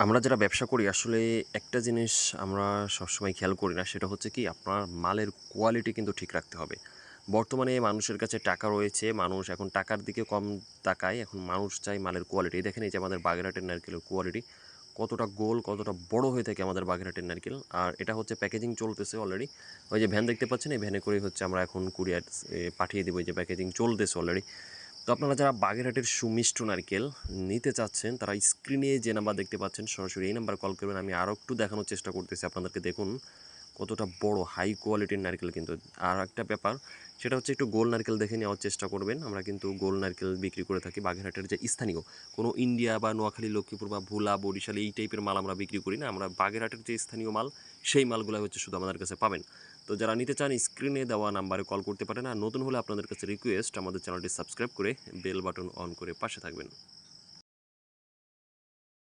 আমরা যারা ব্যবসা করি আসলে একটা জিনিস আমরা সবসময় খেয়াল করি না সেটা হচ্ছে কি আপনার মালের কোয়ালিটি কিন্তু ঠিক রাখতে হবে। বর্তমানে মানুষের কাছে টাকা রয়েছে, মানুষ এখন টাকার দিকে কম তাকায়, এখন মানুষ চায় মালের কোয়ালিটি। দেখেন এই যে আমাদের বাগেরহাটের নারকেলের কোয়ালিটি কতটা গোল, কতটা বড় হয়ে থাকে আমাদের বাগেরহাটের নারকেল। আর এটা হচ্ছে প্যাকেজিং চলতেছে অলরেডি। ওই যে ভ্যান দেখতে পাচ্ছেন, এই ভ্যানে করেই হচ্ছে আমরা এখন কুরিয়ার পাঠিয়ে দেবো। এই যে প্যাকেজিং চলতেছে অলরেডি। তো আপনারা যারা বাগেরহাটের সুমিষ্ট নারকেল নিতে চাচ্ছেন তারা স্ক্রিনে যে নাম্বার দেখতে পাচ্ছেন সরাসরি এই নাম্বার কল করবেন। আমি আরও একটু দেখানোর চেষ্টা করতেছি আপনাদেরকে। দেখুন কতটা বড় হাই কোয়ালিটির নারকেল কিন্তু। আর একটা ব্যাপার সেটা হচ্ছে একটু গোল নারকেল দেখে নেওয়ার চেষ্টা করবেন। আমরা কিন্তু গোল নারকেল বিক্রি করে থাকি। বাগেরহাটের যে স্থানীয় কোনো ইন্ডিয়া বা নোয়াখালী, লক্ষ্মীপুর বা ভোলা, বরিশাল এই টাইপের মাল আমরা বিক্রি করি না। আমরা বাগেরহাটের যে স্থানীয় মাল সেই মালগুলো হচ্ছে শুধু আমাদের কাছে পাবেন। তো যারা নিতে চান স্ক্রিনে দেওয়া নাম্বারে কল করতে পারেন। আর নতুন হলে আপনাদের কাছে রিকোয়েস্ট আমাদের চ্যানেলটি সাবস্ক্রাইব করে বেল বাটন অন করে পাশে থাকবেন।